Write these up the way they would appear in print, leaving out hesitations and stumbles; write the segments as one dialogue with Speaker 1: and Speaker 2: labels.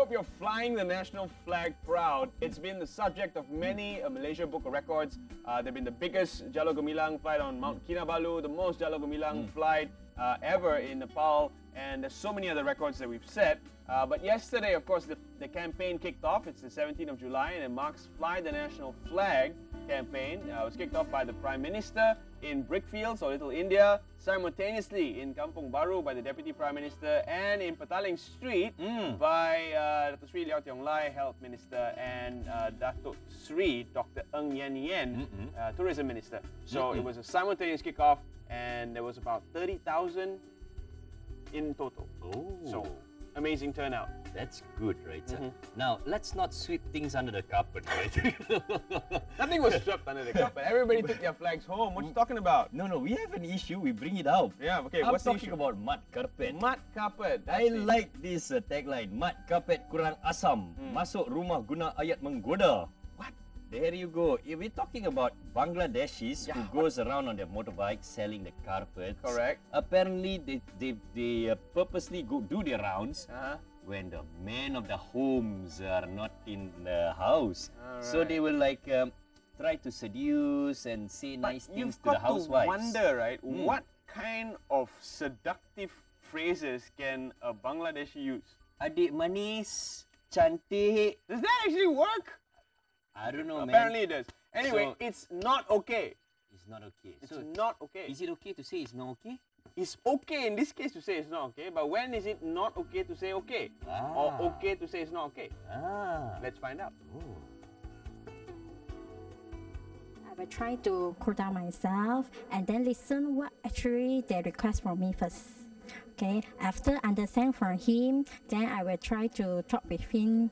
Speaker 1: hope you're flying the national flag proud. It's been the subject of many Malaysia Book of Records. They've been the biggest Jalur Gemilang flight on Mount Kinabalu, the most Jalur Gemilang flight ever in Nepal, and there's so many other records that we've set. But yesterday, of course, the campaign kicked off. It's the 17th of July, and it marks Fly the National Flag campaign. It was kicked off by the Prime Minister in Brickfields or Little India, simultaneously in Kampung Baru by the Deputy Prime Minister, and in Petaling Street by Dr. Sri Liao Tiong Lai, Health Minister, and Datuk Sri Dr. Ng Yen Yen, Tourism Minister. So it was a simultaneous kickoff, and there was about 30,000 in total.
Speaker 2: Oh.
Speaker 1: So, amazing turnout.
Speaker 2: That's good, right? Now, let's not sweep things under the carpet, right?
Speaker 1: Nothing was swept under the carpet. Everybody took their flags home. What you talking about?
Speaker 2: No, we have an issue. We bring it out.
Speaker 1: Yeah, okay.
Speaker 2: I'm
Speaker 1: What's the
Speaker 2: talking
Speaker 1: issue?
Speaker 2: about mud carpet.
Speaker 1: Mud carpet.
Speaker 2: I like this tagline. Mud carpet kurang asam. Masuk rumah guna ayat menggoda. What? There you go. We're talking about Bangladeshis who goes around on their motorbike selling the carpets.
Speaker 1: Correct.
Speaker 2: Apparently, they purposely do their rounds when the men of the homes are not in the house. So they will like try to seduce and say nice things to the housewives.
Speaker 1: You've got to wonder, right? What kind of seductive phrases can a Bangladeshi use?
Speaker 2: Adik manis, cantik.
Speaker 1: Does that actually work?
Speaker 2: I don't know, man.
Speaker 1: Apparently it does. Anyway,
Speaker 2: So-
Speaker 1: it's not okay.
Speaker 2: It's not okay.
Speaker 1: It's
Speaker 2: So,
Speaker 1: not okay.
Speaker 2: is it okay to say it's not okay?
Speaker 1: It's okay in this case to say it's not okay, but when is it not okay to say okay? Or okay to say it's not okay? Let's find out.
Speaker 3: I will try to cool down myself and then listen what actually they request from me first. Okay, after understand from him, then I will try to talk with him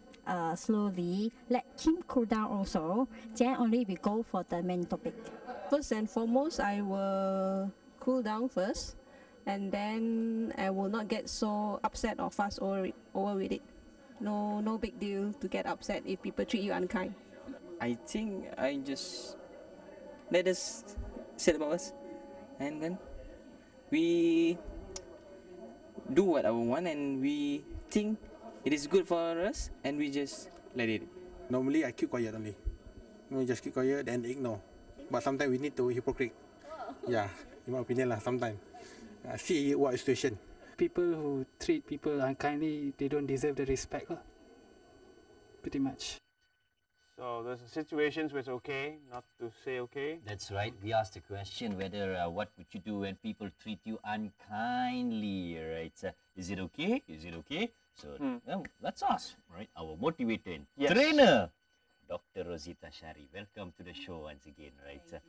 Speaker 3: slowly, let him cool down also, then only we go for the main topic.
Speaker 4: First and foremost, I will cool down first, and then I will not get so upset or fuss over with it. No big deal to get upset if people treat you unkind.
Speaker 5: I think I just let us say about us, and then we do what I want, and we think it is good for us, and we just let it.
Speaker 6: Normally, I keep quiet only. We just keep quiet and ignore. But sometimes we need to hypocrite. Yeah, in my opinion lah. Sometimes see what situation.
Speaker 7: People who treat people unkindly, they don't deserve the respect. Pretty much.
Speaker 1: So there's situations where it's okay not to say okay.
Speaker 2: That's right. We asked the question whether what would you do when people treat you unkindly, right? Is it okay? Is it okay? So let's ask, right? Our motivator and trainer, Dr. Rozieta Shaary. Welcome to the show once again, right?
Speaker 3: Thank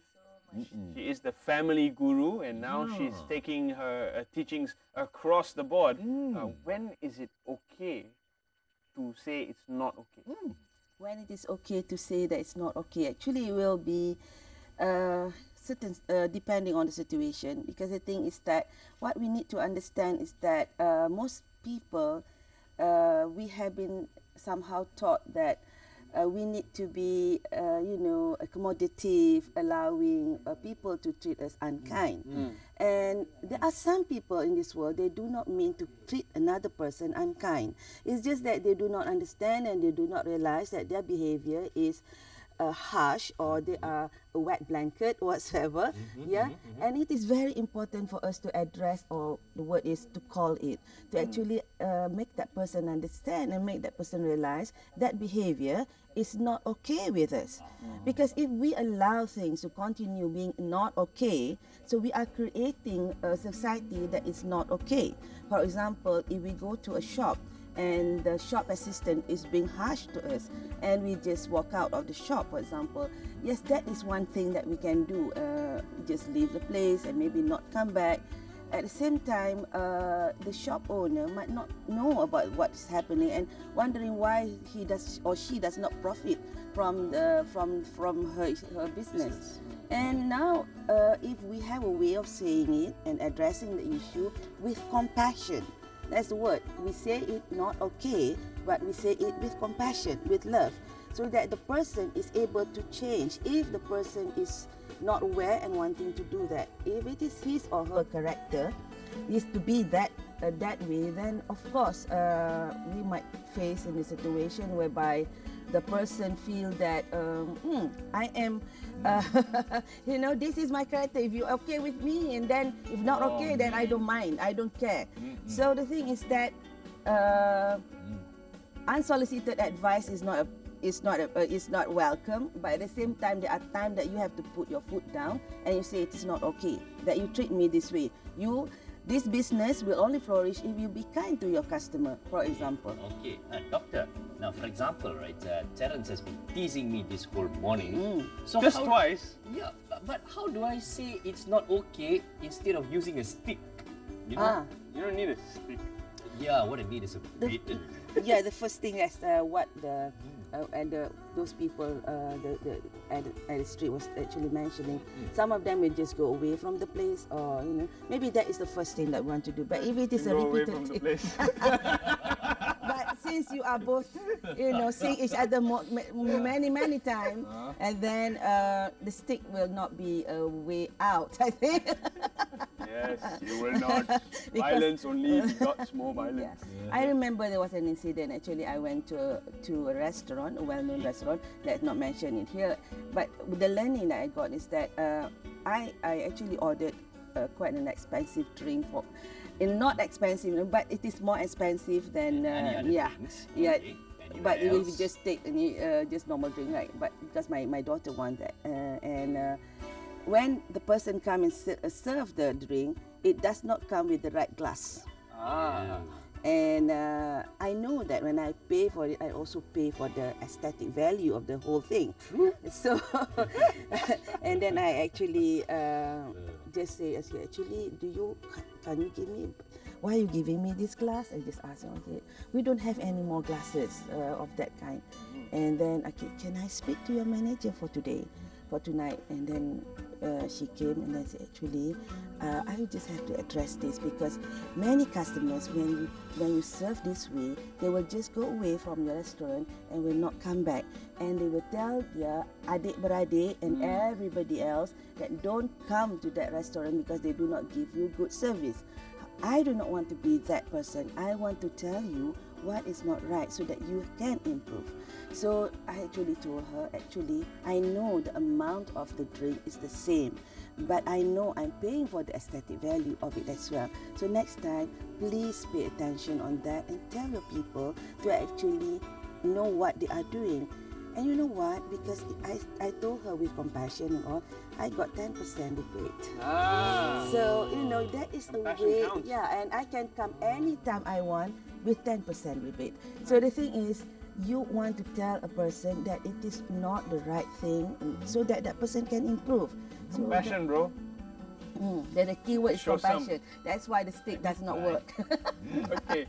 Speaker 3: you so much.
Speaker 1: She is the family guru, and now she's taking her teachings across the board. When is it okay to say it's not okay?
Speaker 8: When it is okay to say that it's not okay, actually it will be certain depending on the situation, because the thing is that what we need to understand is that most people we have been somehow taught that we need to be accommodative, allowing people to treat us unkind. And there are some people in this world, they do not mean to treat another person unkind. It's just that they do not understand and they do not realize that their behavior is harsh, or they are a wet blanket whatsoever. And it is very important for us to address, or the word is to call it, to actually make that person understand and make that person realize that behavior is not okay with us. Because if we allow things to continue being not okay, so we are creating a society that is not okay. For example, if we go to a shop and the shop assistant is being harsh to us and we just walk out of the shop, for example, yes, that is one thing that we can do. Just leave the place and maybe not come back. At the same time, the shop owner might not know about what's happening and wondering why he does or she does not profit from her business. And now, if we have a way of saying it and addressing the issue with compassion, that's the word. We say it not okay, but we say it with compassion, with love, so that the person is able to change if the person is not aware and wanting to do that. If it is his or her character, is to be that way, then of course we might face in a situation whereby the person feel that I am, you know, this is my character. If you're okay with me, and then if not okay, then I don't mind. I don't care. So the thing is that unsolicited advice is not welcome. But at the same time, there are times that you have to put your foot down and you say it is not okay that you treat me this way. This business will only flourish if you be kind to your customer, for example.
Speaker 2: Okay, doctor. Now, for example, right, Terence has been teasing me this whole morning. So
Speaker 1: Just twice?
Speaker 2: Yeah, but how do I say it's not okay instead of using a stick? You know?
Speaker 1: You don't need a stick.
Speaker 2: Yeah, what I need is a bit.
Speaker 8: Yeah, the first thing is what those people at the street was actually mentioning. Some of them will just go away from the place, or you know, maybe that is the first thing that we want to do. But if it is a repeated
Speaker 1: away from the place.
Speaker 8: But since you are both, you know, seeing each other many times, and then the stick will not be a way out, I think.
Speaker 1: Yes, you will not. Violence only begots more violence.
Speaker 8: Yes. I remember there was an incident. Actually, I went to a restaurant, a well-known restaurant. Let's not mention it here. But the learning that I got is that I actually ordered quite an expensive drink for. Not expensive, but it is more expensive than
Speaker 2: drinks.
Speaker 8: Yeah.
Speaker 2: Okay.
Speaker 8: But it will just take just normal drink, right? But because my daughter wants that, and when the person come and serve the drink, it does not come with the right glass. And I know that when I pay for it, I also pay for the aesthetic value of the whole thing. So, and then I actually just say, actually, can you give me, why are you giving me this glass? I just asked her, okay, we don't have any more glasses of that kind. And then, okay, can I speak to your manager for tonight? And then she came and I said, actually, I just have to address this, because many customers, when you serve this way, they will just go away from your restaurant and will not come back. And they will tell their adik-beradik and everybody else that don't come to that restaurant because they do not give you good service. I do not want to be that person. I want to tell you what is not right so that you can improve. So I actually told her, actually, I know the amount of the drink is the same, but I know I'm paying for the aesthetic value of it as well. So next time, please pay attention on that and tell your people to actually know what they are doing. And you know what? Because I told her with compassion and all, I got 10% rebate. So, you know, that is a way,
Speaker 1: counts.
Speaker 8: yeah, and I can come anytime I want with 10% rebate. So the thing is, you want to tell a person that it is not the right thing, so that that person can improve. So
Speaker 1: Compassion, bro.
Speaker 8: Then the key word is
Speaker 1: Show some.
Speaker 8: compassion. That's why the stick does not work.
Speaker 1: Okay,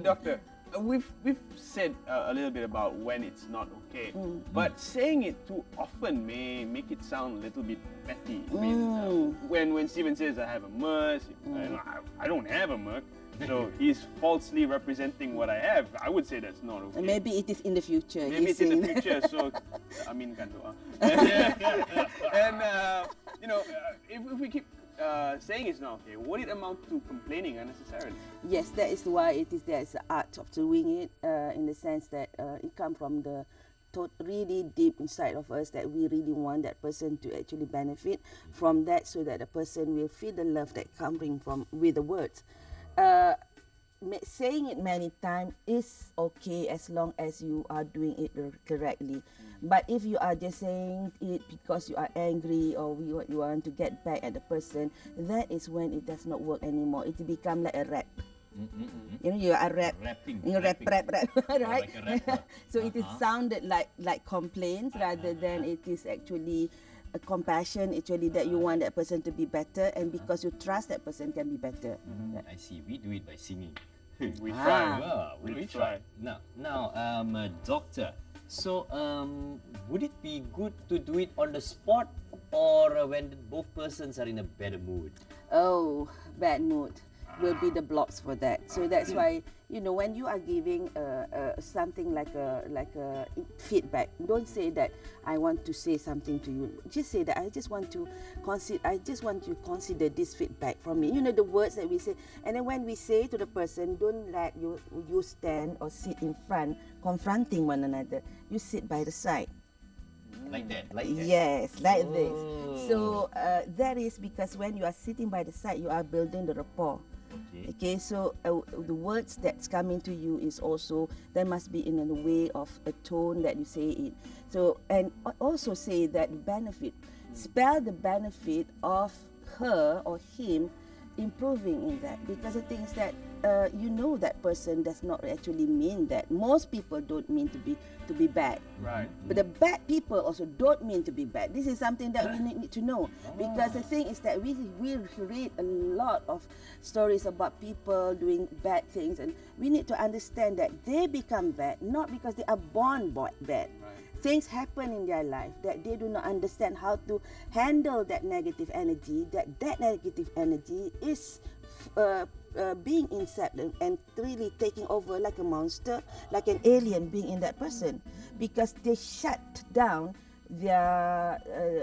Speaker 1: doctor, we've said a little bit about when it's not okay, but saying it too often may make it sound a little bit petty. I mean, when Steven says I have a merc, I don't have a merc. So he's falsely representing what I have. I would say that's not okay.
Speaker 8: Maybe it is in the future.
Speaker 1: Maybe it's in the future. So, I mean, kan doa. And you know, if we keep saying it's not okay, would it amount to complaining unnecessarily?
Speaker 8: Yes, that is why there's the art of doing it, in the sense that it comes from the really deep inside of us, that we really want that person to actually benefit from that, so that the person will feel the love that coming from with the words. Saying it many times is okay as long as you are doing it correctly. But if you are just saying it because you are angry or you want to get back at the person, that is when it does not work anymore. It becomes like a rap. You know, you are
Speaker 2: Rapping.
Speaker 8: You rap, right?
Speaker 2: Like a rapper.
Speaker 8: So it is sounded like complaints rather than it is actually a compassion, actually, that you want that person to be better, and because you trust that person can be better.
Speaker 2: I see. We do it by singing.
Speaker 1: We try.
Speaker 2: Yeah, we try. Now, doctor. So, would it be good to do it on the spot, or when both persons are in a better mood?
Speaker 8: Oh, bad mood. will be the blocks for that. So that's why, you know, when you are giving something like a feedback, don't say that I want to say something to you. Just say that I just want to consider this feedback from me. You know, the words that we say, and then when we say to the person, don't let you stand or sit in front confronting one another. You sit by the side.
Speaker 2: Like that, like that.
Speaker 8: Yes, like this.
Speaker 2: Oh.
Speaker 8: So that is because when you are sitting by the side, you are building the rapport. Okay, so the words that's coming to you is also, there must be in a way of a tone that you say it. So, and also say that benefit, spell the benefit of her or him improving in that, because the thing is that you know that person does not actually mean that. Most people don't mean to be bad.
Speaker 1: Right.
Speaker 8: But the bad people also don't mean to be bad. This is something that we need to know, because the thing is that we read a lot of stories about people doing bad things, and we need to understand that they become bad not because they are born bad. Things happen in their life that they do not understand how to handle that negative energy, that negative energy is being inside them and really taking over like a monster, like an alien being in that person, because they shut down their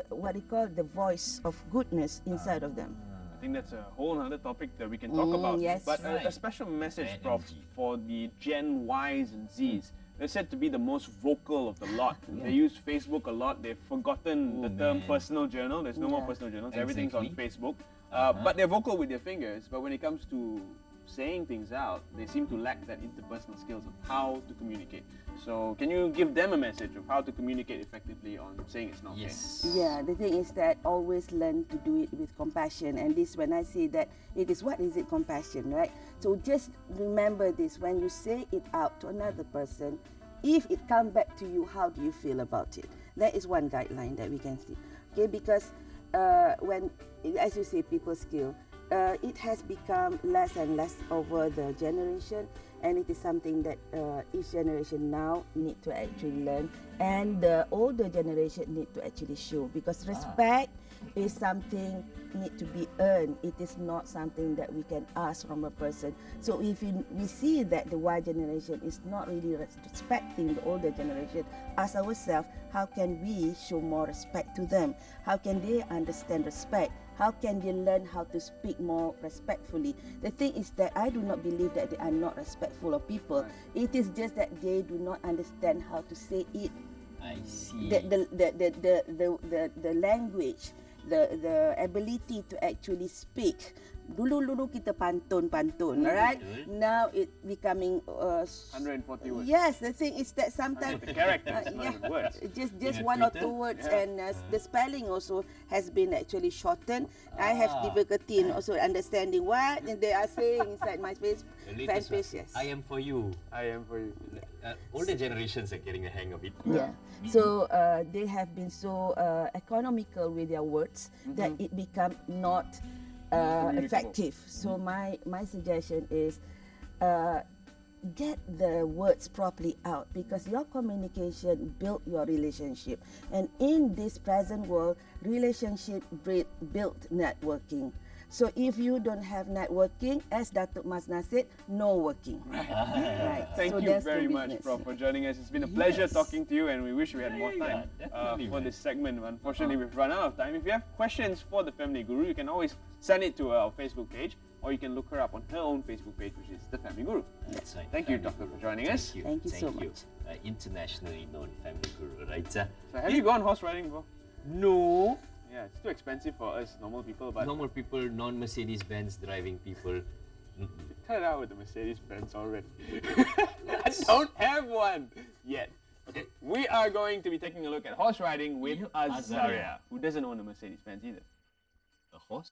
Speaker 8: what they call the voice of goodness inside of them.
Speaker 1: I think that's a whole other topic that we can talk about.
Speaker 8: Yes.
Speaker 1: But a special message, Prof, for the Gen Ys and Zs. They're said to be the most vocal of the lot. They use Facebook a lot. They've forgotten the term personal journal. There's no more personal journals. Everything's on Facebook. But they're vocal with their fingers. But when it comes to saying things out, they seem to lack that interpersonal skills of how to communicate. So can you give them a message of how to communicate effectively on saying it's not okay?
Speaker 8: Yeah, the thing is that always learn to do it with compassion. And this, when I say that, it is, what is it, compassion, right? So just remember this, when you say it out to another person, if it comes back to you, how do you feel about it? That is one guideline that we can see. Okay, because when, as you say, people skill, it has become less and less over the generation, and it is something that each generation now need to actually learn, and the older generation need to actually show, because respect is something need to be earned. It is not something that we can ask from a person. So if we see that the Y generation is not really respecting the older generation, ask ourselves, how can we show more respect to them? How can they understand respect? How can they learn how to speak more respectfully? The thing is that I do not believe that they are not respectful of people. It is just that they do not understand how to say it.
Speaker 2: I see.
Speaker 8: The language, the ability to actually speak. Dulu kita pantun, right? Now it becoming
Speaker 1: 140 words.
Speaker 8: Yes, the thing is that sometimes
Speaker 1: the characters, not even words.
Speaker 8: Just one or two words, and the spelling also has been actually shortened. I have difficulty in also understanding what they are saying inside my fan page. Yes.
Speaker 2: I am for you.
Speaker 1: I am for you.
Speaker 2: Older generations are getting the hang of it.
Speaker 8: Yeah. So they have been so economical with their words that it become not effective. So my suggestion is get the words properly out, because your communication build your relationship, and in this present world, relationship build networking. So if you don't have networking, as Datuk Masna said, no working. Right.
Speaker 1: Thank you very much, Prof, for joining us. It's been a pleasure talking to you, and we wish we had more time for this segment. Unfortunately, we've run out of time. If you have questions for the Family Guru, you can always send it to our Facebook page, or you can look her up on her own Facebook page, which is the Family Guru.
Speaker 2: That's right.
Speaker 1: Thank you, Doctor, for joining us.
Speaker 8: Thank you so much.
Speaker 2: Internationally known Family Guru, right?
Speaker 1: So have you gone horse riding before?
Speaker 2: No.
Speaker 1: Yeah, it's too expensive for us normal people, but
Speaker 2: Normal people, non-Mercedes-Benz driving people.
Speaker 1: cut it out with the Mercedes-Benz already. I don't have one yet. Okay, we are going to be taking a look at horse riding with Azaria, who doesn't own a Mercedes-Benz either.
Speaker 2: A horse?